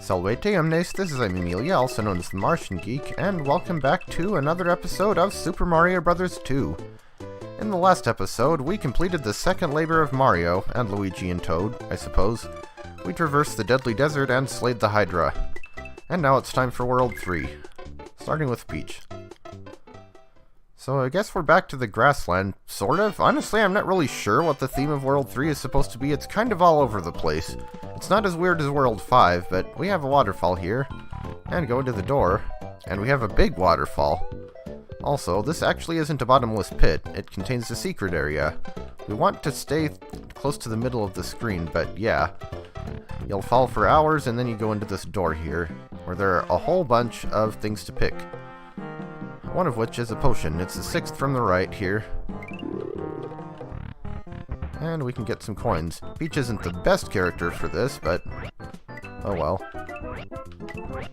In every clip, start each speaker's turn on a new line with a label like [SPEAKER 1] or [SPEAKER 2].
[SPEAKER 1] Salvete omnes, this is Emilia, also known as TheMartianGeek, and welcome back to another episode of Super Mario Bros. 2. In the last episode, we completed the second labor of Mario, and Luigi and Toad, I suppose. We traversed the Deadly Desert and slayed the Hydra. And now it's time for World 3, starting with Peach. So I guess we're back to the grassland, sort of. Honestly, I'm not really sure what the theme of World 3 is supposed to be. It's kind of all over the place. It's not as weird as World 5, but we have a waterfall here. And go into the door, and we have a big waterfall. Also, this actually isn't a bottomless pit. It contains a secret area. We want to stay close to the middle of the screen, but yeah. You'll fall for hours, and then you go into this door here, where there are a whole bunch of things to pick. One of which is a potion. It's the sixth from the right here. And we can get some coins. Peach isn't the best character for this, but oh well.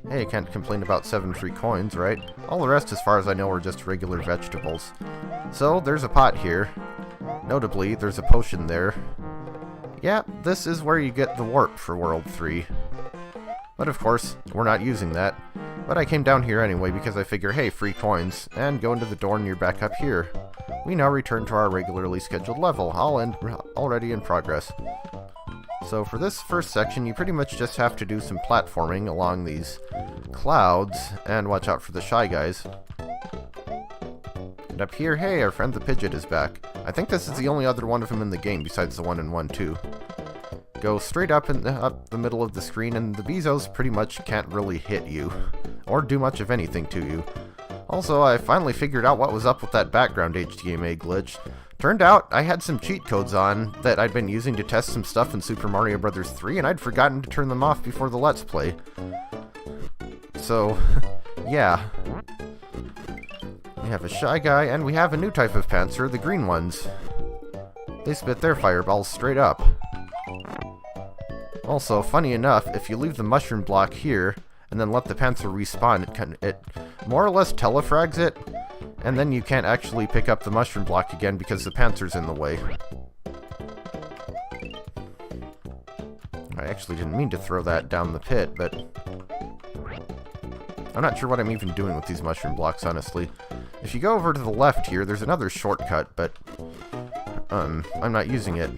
[SPEAKER 1] Hey, can't complain about 7 free coins, right? All the rest, as far as I know, are just regular vegetables. So, there's a pot here. Notably, there's a potion there. Yeah, this is where you get the warp for World 3. But of course, we're not using that. But I came down here anyway because I figure, hey, free coins, and go into the door and you're back up here. We now return to our regularly scheduled level, already in progress. So for this first section, you pretty much just have to do some platforming along these clouds, and watch out for the Shy Guys. And up here, hey, our friend the Pidgeot is back. I think this is the only other one of them in the game besides the 1 in 1-2. Go straight up the middle of the screen, and the Bezos pretty much can't really hit you, or do much of anything to you. Also, I finally figured out what was up with that background HDMA glitch. Turned out, I had some cheat codes on that I'd been using to test some stuff in Super Mario Bros. 3, and I'd forgotten to turn them off before the Let's Play. So, yeah. We have a Shy Guy, and we have a new type of Panzer, the green ones. They spit their fireballs straight up. Also, funny enough, if you leave the mushroom block here, and then let the Panzer respawn, it more or less telefrags it, and then you can't actually pick up the mushroom block again because the Panzer's in the way. I actually didn't mean to throw that down the pit, but I'm not sure what I'm even doing with these mushroom blocks, honestly. If you go over to the left here, there's another shortcut, but I'm not using it.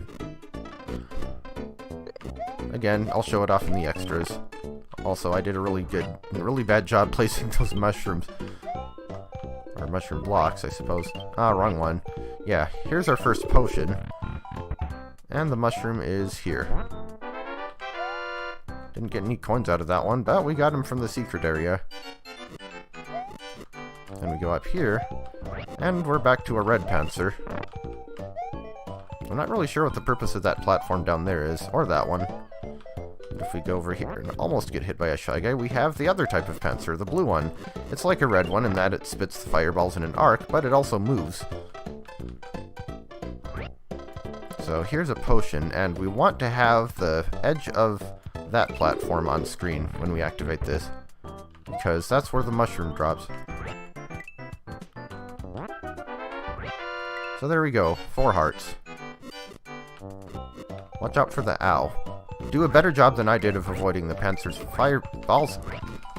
[SPEAKER 1] Again, I'll show it off in the extras. Also, I did a really bad job placing those mushrooms. Or mushroom blocks, I suppose. Ah, wrong one. Yeah, here's our first potion. And the mushroom is here. Didn't get any coins out of that one, but we got them from the secret area. And we go up here, and we're back to a red Panzer. I'm not really sure what the purpose of that platform down there is, or that one. But if we go over here and almost get hit by a Shy Guy, we have the other type of Panzer, the blue one. It's like a red one in that it spits the fireballs in an arc, but it also moves. So here's a potion, and we want to have the edge of that platform on screen when we activate this, because that's where the mushroom drops. So there we go, 4 hearts. Watch out for the ow. Do a better job than I did of avoiding the Panzer's fireballs.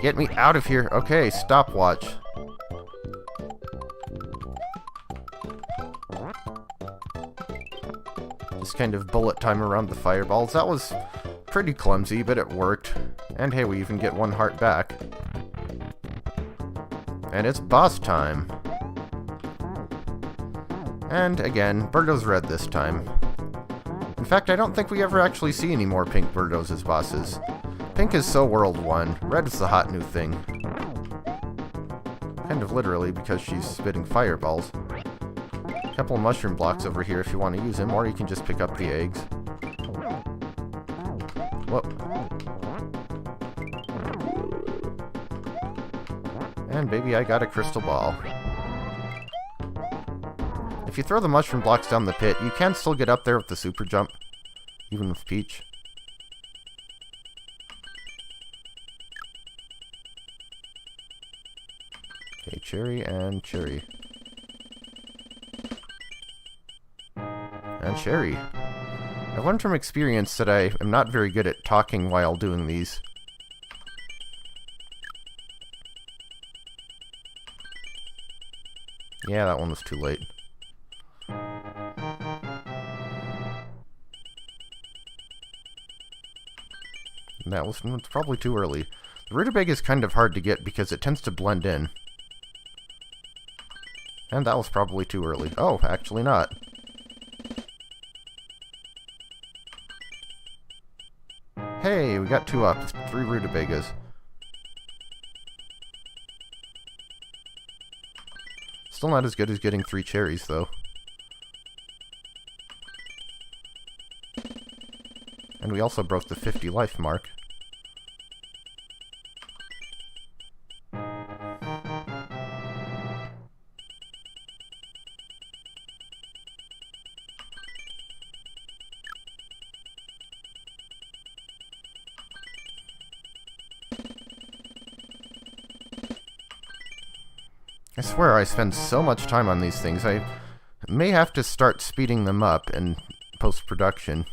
[SPEAKER 1] Get me out of here. Okay, stopwatch. Just kind of bullet time around the fireballs. That was pretty clumsy, but it worked. And hey, we even get 1 heart back. And it's boss time. And again, Birdo's red this time. In fact, I don't think we ever actually see any more pink Birdos as bosses. Pink is so World 1, red is the hot new thing. Kind of literally, because she's spitting fireballs. A couple of mushroom blocks over here if you want to use them, or you can just pick up the eggs. Whoop. And baby, I got a crystal ball. If you throw the mushroom blocks down the pit, you can still get up there with the super jump, even with Peach. Okay, cherry and cherry. And cherry. I've learned from experience that I am not very good at talking while doing these. Yeah, that one was too late. And that was probably too early. The rutabaga is kind of hard to get because it tends to blend in. And that was probably too early. Oh, actually not. Hey, we got 2 up. 3 rutabagas. Still not as good as getting 3 cherries, though. And we also broke the 50 life mark. I swear I spend so much time on these things, I may have to start speeding them up in post-production.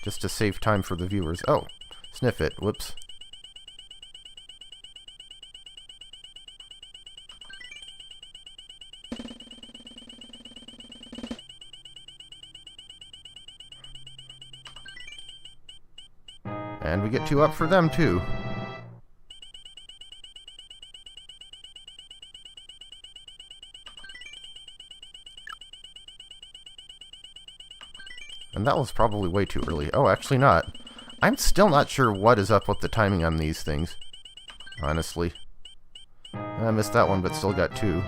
[SPEAKER 1] Just to save time for the viewers. Oh, Snifit, whoops. And we get 2 up for them, too. And that was probably way too early. Oh, actually not. I'm still not sure what is up with the timing on these things. Honestly. I missed that one, but still got 2.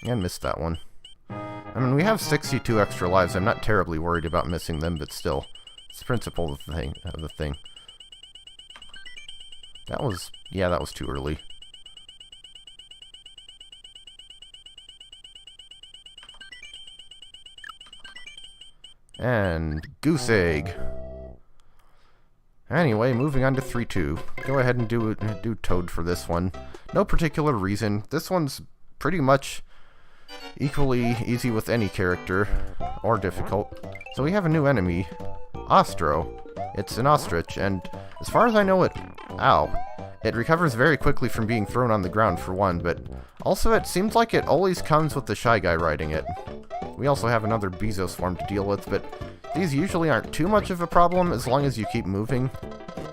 [SPEAKER 1] And missed that one. I mean, we have 62 extra lives. I'm not terribly worried about missing them, but still. It's the principle of the thing. That was... yeah, that was too early. And goose egg. Anyway, moving on to 3-2. Go ahead and do Toad for this one. No particular reason. This one's pretty much equally easy with any character, or difficult. So we have a new enemy, Ostro. It's an ostrich, and as far as I know it... ow. It recovers very quickly from being thrown on the ground, for one, but also it seems like it always comes with the Shy Guy riding it. We also have another Bezo swarm to deal with, but these usually aren't too much of a problem as long as you keep moving.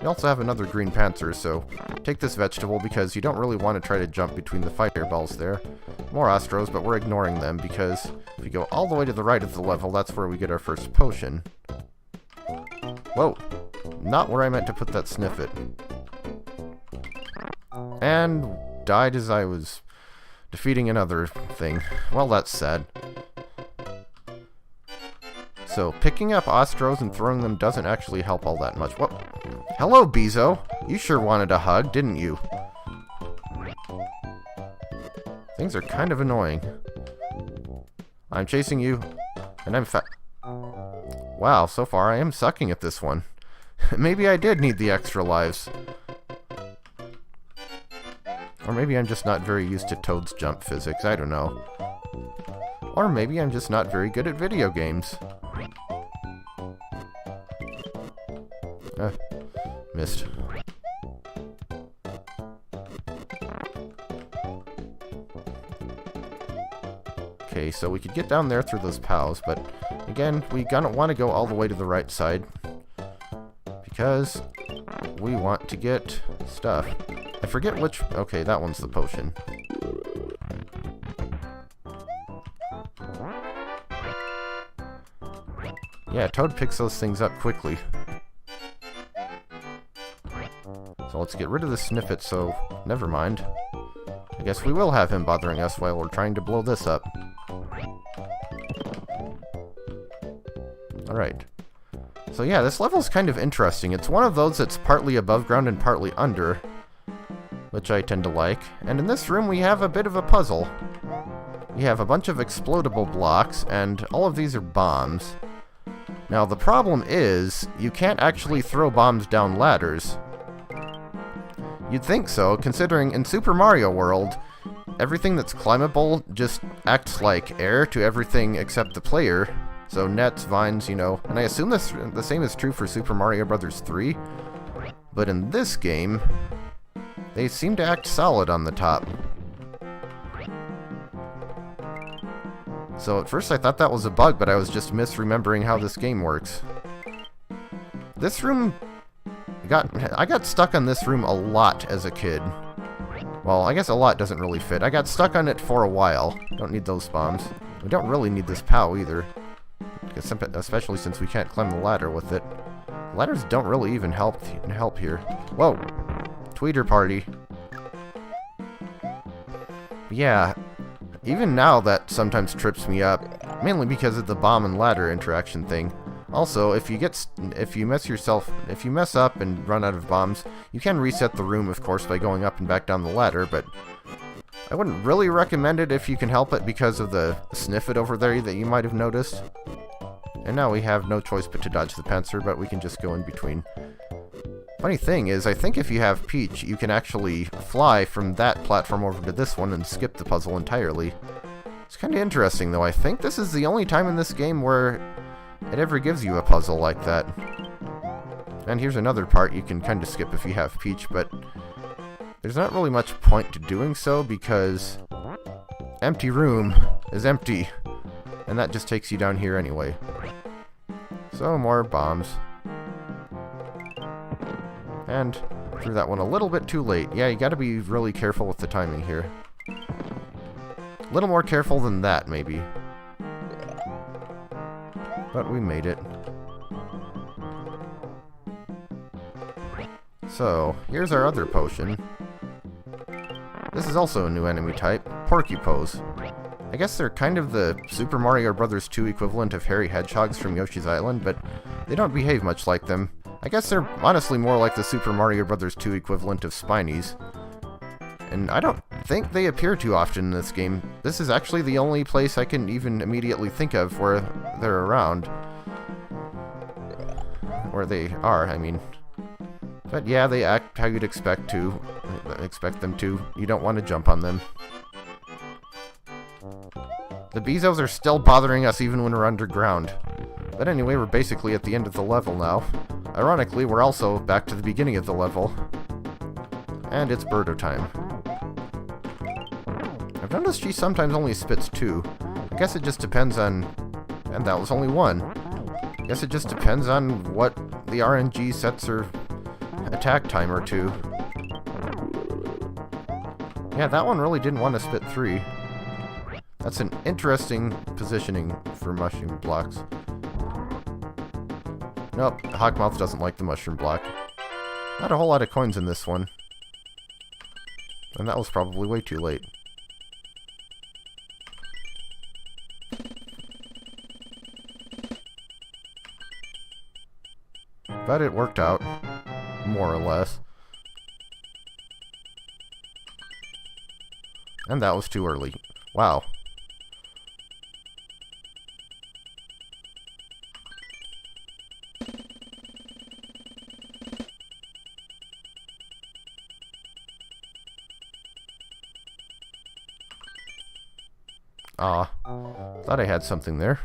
[SPEAKER 1] We also have another Green Panther, so take this vegetable because you don't really want to try to jump between the fireballs there. More Ostros, but we're ignoring them because if we go all the way to the right of the level, that's where we get our first potion. Whoa, not where I meant to put that Snifit. And died as I was defeating another thing. Well, that's sad. So, picking up Ostros and throwing them doesn't actually help all that much. What? Hello, Bezo! You sure wanted a hug, didn't you? Things are kind of annoying. I'm chasing you, and I'm wow, so far I am sucking at this one. Maybe I did need the extra lives. Or maybe I'm just not very used to Toad's jump physics, I don't know. Or maybe I'm just not very good at video games. Missed. Okay, so we could get down there through those POWs, but again, we gonna want to go all the way to the right side. Because we want to get stuff. I forget which... okay, that one's the potion. Yeah, Toad picks those things up quickly. So let's get rid of the Snifit, so never mind. I guess we will have him bothering us while we're trying to blow this up. Alright. So yeah, this level's kind of interesting. It's one of those that's partly above ground and partly under, which I tend to like. And in this room we have a bit of a puzzle. We have a bunch of explodable blocks, and all of these are bombs. Now the problem is, you can't actually throw bombs down ladders. You'd think so, considering in Super Mario World, everything that's climbable just acts like air to everything except the player. So nets, vines, you know, and I assume the same is true for Super Mario Bros. 3, but in this game, they seem to act solid on the top. So at first I thought that was a bug, but I was just misremembering how this game works. This room I got stuck on this room a lot as a kid. Well, I guess a lot doesn't really fit. I got stuck on it for a while. Don't need those bombs. We don't really need this POW either. Especially since we can't climb the ladder with it. Ladders don't really even help here. Whoa! Tweeter party. Yeah, even now that sometimes trips me up, mainly because of the bomb and ladder interaction thing. Also, if you mess up and run out of bombs, you can reset the room, of course, by going up and back down the ladder, but I wouldn't really recommend it if you can help it because of the Snifit over there that you might have noticed. And now we have no choice but to dodge the pincer, but we can just go in between. Funny thing is, I think if you have Peach, you can actually fly from that platform over to this one and skip the puzzle entirely. It's kind of interesting, though. I think this is the only time in this game where it ever gives you a puzzle like that. And here's another part you can kind of skip if you have Peach, but there's not really much point to doing so because empty room is empty, and that just takes you down here anyway. So more bombs. And threw that one a little bit too late. Yeah, you gotta be really careful with the timing here. A little more careful than that, maybe. But we made it. So, here's our other potion. This is also a new enemy type, Porcupose. I guess they're kind of the Super Mario Bros. 2 equivalent of hairy hedgehogs from Yoshi's Island, but they don't behave much like them. I guess they're honestly more like the Super Mario Bros. 2 equivalent of Spinies. And I don't think they appear too often in this game. This is actually the only place I can even immediately think of where they're around. Where they are, I mean. But yeah, they act how you'd expect them to. You don't want to jump on them. The Bezos are still bothering us even when we're underground. But anyway, we're basically at the end of the level now. Ironically, we're also back to the beginning of the level. And it's Birdo time. I've noticed she sometimes only spits 2. I guess it just depends on... And that was only 1. I guess it just depends on what the RNG sets her attack timer to. Yeah, that one really didn't want to spit 3. That's an interesting positioning for mushroom blocks. Nope, Hawkmouth doesn't like the mushroom block. Not a whole lot of coins in this one. And that was probably way too late. But it worked out. More or less. And that was too early. Wow. Aw, thought I had something there.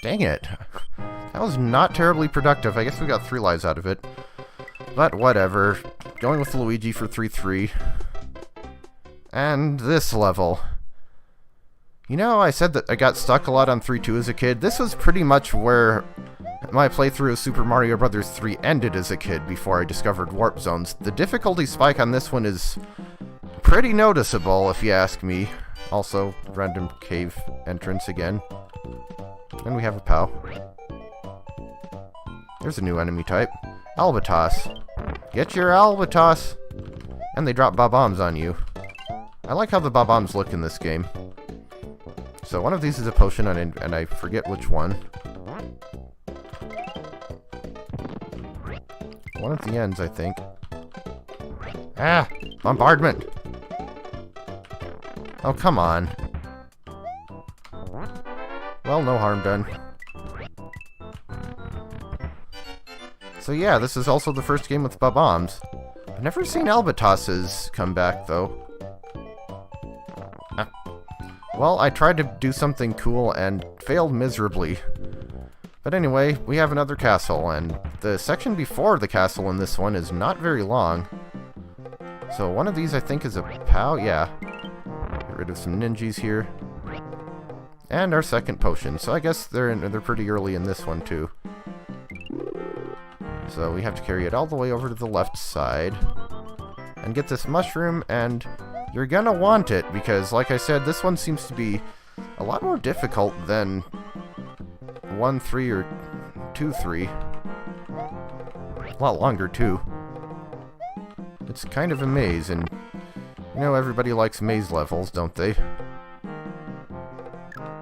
[SPEAKER 1] Dang it. That was not terribly productive. I guess we got 3 lives out of it. But whatever. Going with Luigi for 3-3. And this level. You know, I said that I got stuck a lot on 3-2 as a kid. This was pretty much where my playthrough of Super Mario Bros. 3 ended as a kid before I discovered warp zones. The difficulty spike on this one is pretty noticeable, if you ask me. Also, random cave entrance again. And we have a POW. There's a new enemy type. Albatos. Get your Albatos! And they drop bob-ombs on you. I like how the bob-ombs look in this game. So one of these is a potion, and I forget which one. One at the ends, I think. Ah! Bombardment! Oh, come on. Well, no harm done. So yeah, this is also the first game with bombs. I've never seen albatrosses come back, though. Well, I tried to do something cool and failed miserably. But anyway, we have another castle, and the section before the castle in this one is not very long. So one of these I think is a POW, yeah. Get rid of some ninjas here. And our second potion, so I guess they're pretty early in this one too. So we have to carry it all the way over to the left side. And get this mushroom, and you're gonna want it, because like I said, this one seems to be a lot more difficult than 1-3 or 2-3. A lot longer too. It's kind of a maze, and you know everybody likes maze levels, don't they?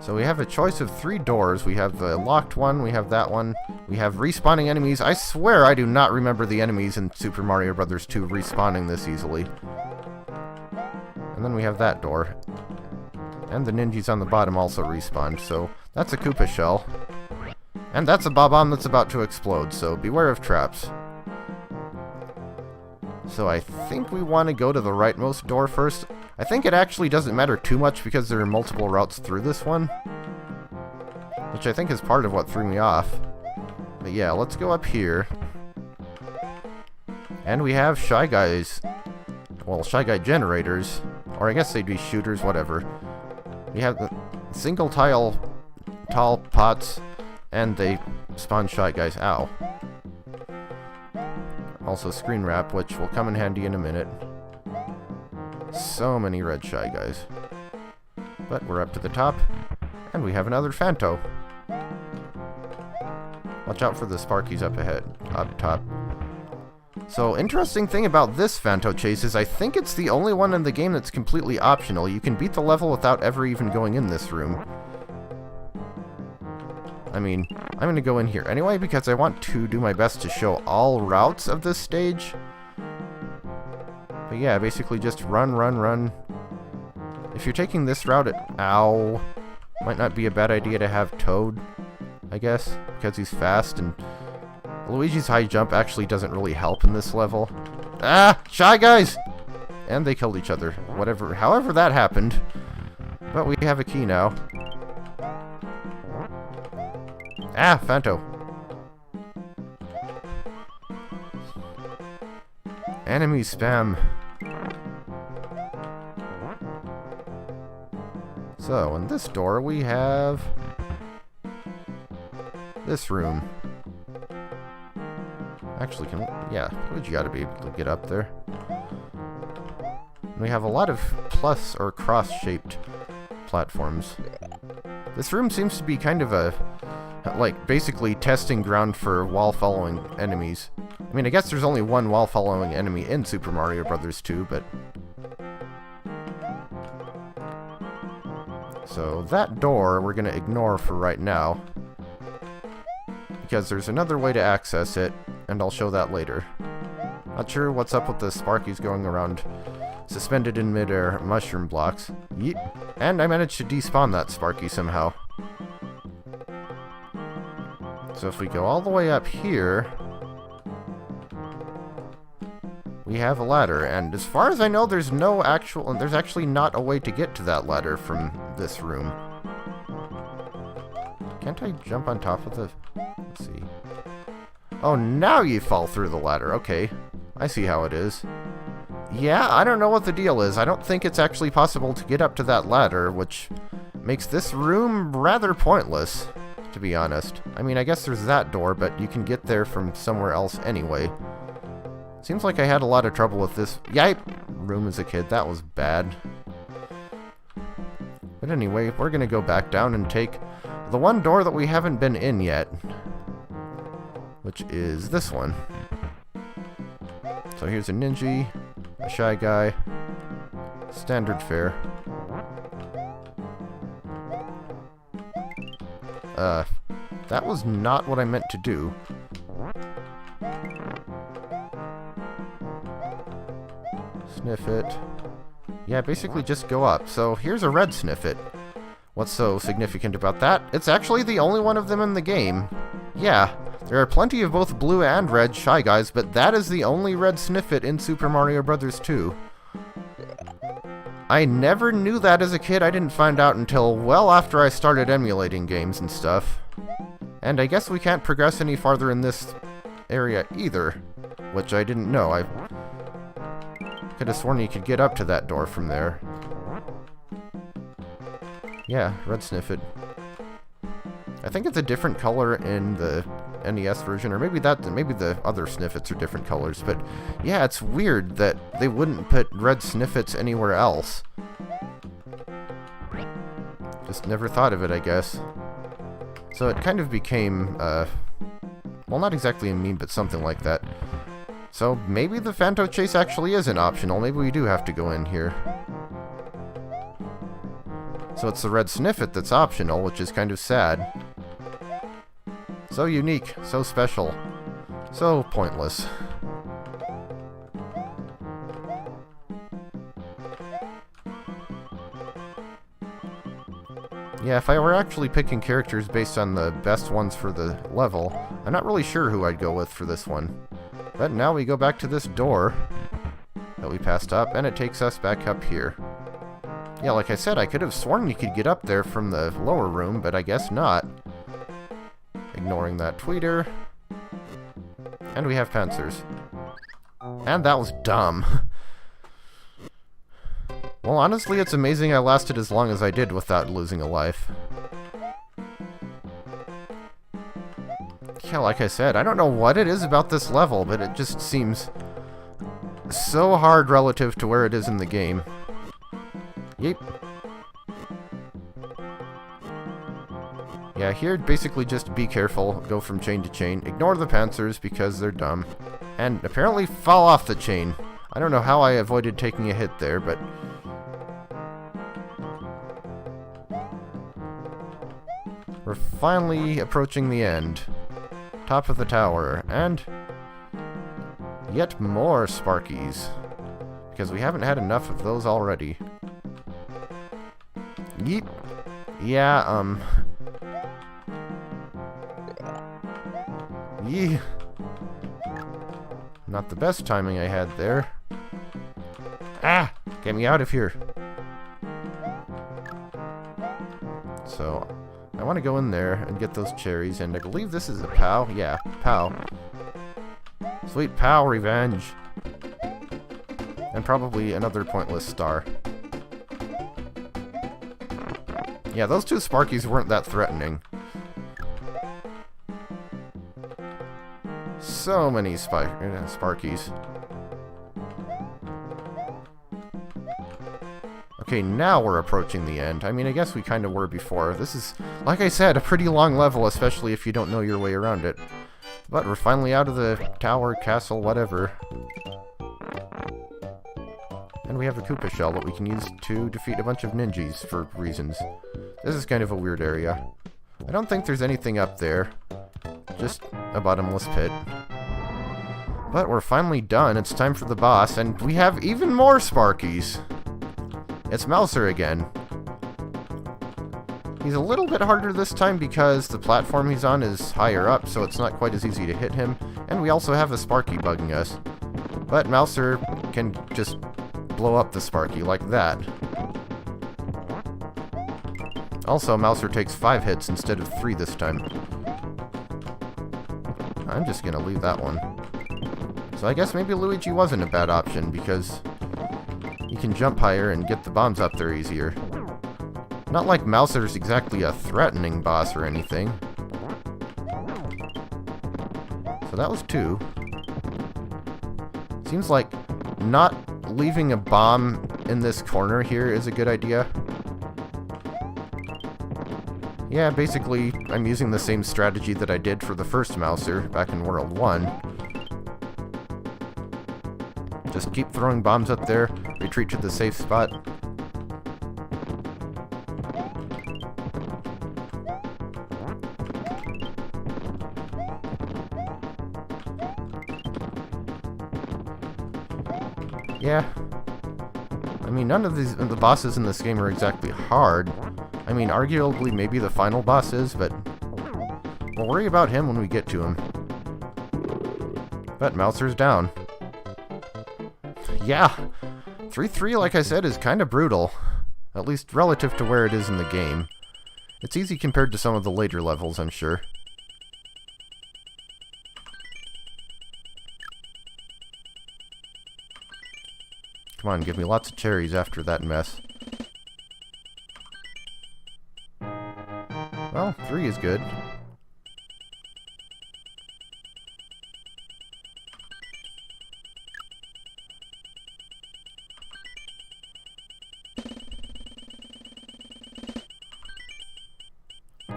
[SPEAKER 1] So we have a choice of 3 doors. We have the locked one, we have that one, we have respawning enemies. I swear I do not remember the enemies in Super Mario Bros. 2 respawning this easily. And then we have that door. And the ninjas on the bottom also respawned, so that's a Koopa shell. And that's a bomb that's about to explode, so beware of traps. So I think we want to go to the rightmost door first. I think it actually doesn't matter too much because there are multiple routes through this one. Which I think is part of what threw me off. But yeah, let's go up here. And we have Shy Guys. Well, Shy Guy generators. Or I guess they'd be shooters, whatever. We have the single tall pots. And they spawn Shy Guys. Ow. Also screen wrap, which will come in handy in a minute. So many red Shy Guys. But we're up to the top, and we have another Phanto. Watch out for the Sparkies up ahead, up top. So, interesting thing about this Phanto chase is I think it's the only one in the game that's completely optional. You can beat the level without ever even going in this room. I mean, I'm going to go in here anyway because I want to do my best to show all routes of this stage. But yeah, basically just run, run, run. If you're taking this route, ow, might not be a bad idea to have Toad, I guess, because he's fast, and Luigi's high jump actually doesn't really help in this level. Ah, Shy Guys! And they killed each other, however that happened. But we have a key now. Ah, Phanto. Enemy spam. So, in this door we have this room. Actually, yeah, Luigi ought to be able to get up there. We have a lot of plus or cross-shaped platforms. This room seems to be kind of a, like, basically testing ground for wall-following enemies. I mean, I guess there's only one wall-following enemy in Super Mario Bros. 2, but... So, that door we're gonna ignore for right now. Because there's another way to access it, and I'll show that later. Not sure what's up with the Sparkies going around suspended in midair mushroom blocks. Yeet. And I managed to despawn that Sparky somehow. So if we go all the way up here, we have a ladder, and as far as I know, there's actually not a way to get to that ladder from this room. Can't I jump on top of the... Let's see. Oh, now you fall through the ladder. Okay, I see how it is. Yeah, I don't know what the deal is. I don't think it's actually possible to get up to that ladder, which makes this room rather pointless, to be honest. I mean, I guess there's that door, but you can get there from somewhere else anyway. Seems like I had a lot of trouble with this room as a kid. That was bad. But anyway, we're gonna go back down and take the one door that we haven't been in yet, which is this one. So here's a ninja, a Shy Guy, standard fare. That was not what I meant to do. Snifit. Yeah, basically just go up. So here's a red Snifit. What's so significant about that? It's actually the only one of them in the game. Yeah, There are plenty of both blue and red Shy Guys, but that is the only red Snifit in Super Mario Bros. 2. I never knew that as a kid. I didn't find out until well after I started emulating games and stuff. And I guess we can't progress any farther in this area either, which I didn't know. I could have sworn you could get up to that door from there. Yeah, red Snifit. I think it's a different color in the NES version, or maybe the other Snifits are different colors, but yeah, it's weird that they wouldn't put red Snifits anywhere else. Just never thought of it, I guess. So it kind of became, well, not exactly a meme, but something like that. So maybe the Phanto Chase actually isn't optional. Maybe we do have to go in here. So it's the red Snifit that's optional, which is kind of sad. So unique, so special, so pointless. Yeah, if I were actually picking characters based on the best ones for the level, I'm not really sure who I'd go with for this one. But now we go back to this door that we passed up, and it takes us back up here. Yeah, like I said, I could have sworn you could get up there from the lower room, but I guess not. Ignoring that tweeter. And we have Panzers. And that was dumb. Well, honestly, it's amazing I lasted as long as I did without losing a life. Yeah, like I said, I don't know what it is about this level, but it just seems so hard relative to where it is in the game. Yep. Yeah, here, basically just be careful, go from chain to chain, ignore the Panzers because they're dumb, and apparently fall off the chain. I don't know how I avoided taking a hit there, but... we're finally approaching the end. Top of the tower, and... yet more Sparkies. Because we haven't had enough of those already. Yeep. Yeah, Yee. Not the best timing I had there. Ah! Get me out of here. So, I want to go in there and get those cherries, and I believe this is a POW. Yeah, POW. Sweet POW revenge. And probably another pointless star. Yeah, those two Sparkies weren't that threatening. So many Sparkies. Okay, now we're approaching the end. I mean, I guess we kind of were before. This is, like I said, a pretty long level, especially if you don't know your way around it. But we're finally out of the tower, castle, whatever. And we have a Koopa shell that we can use to defeat a bunch of ninjas for reasons. This is kind of a weird area. I don't think there's anything up there. Just a bottomless pit. But we're finally done. It's time for the boss, and we have even more Sparkies. It's Mouser again. He's a little bit harder this time because the platform he's on is higher up, so it's not quite as easy to hit him. And we also have a Sparky bugging us. But Mouser can just blow up the Sparky like that. Also, Mouser takes 5 hits instead of 3 this time. I'm just gonna leave that one. So I guess maybe Luigi wasn't a bad option, because you can jump higher and get the bombs up there easier. Not like Mouser's exactly a threatening boss or anything. So that was 2. Seems like not leaving a bomb in this corner here is a good idea. Yeah, basically, I'm using the same strategy that I did for the first Mouser back in World 1. Just keep throwing bombs up there, retreat to the safe spot. Yeah. I mean, none of the bosses in this game are exactly hard. I mean, arguably maybe the final boss is, but we'll worry about him when we get to him. But Mouser's down. Yeah, 3-3, like I said, is kind of brutal. At least relative to where it is in the game. It's easy compared to some of the later levels, I'm sure. Come on, give me lots of cherries after that mess. Well, 3 is good.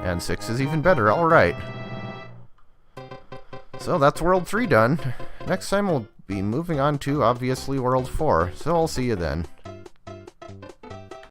[SPEAKER 1] And 6 is even better, alright. So that's World 3 done. Next time we'll be moving on to, obviously, World 4, so I'll see you then.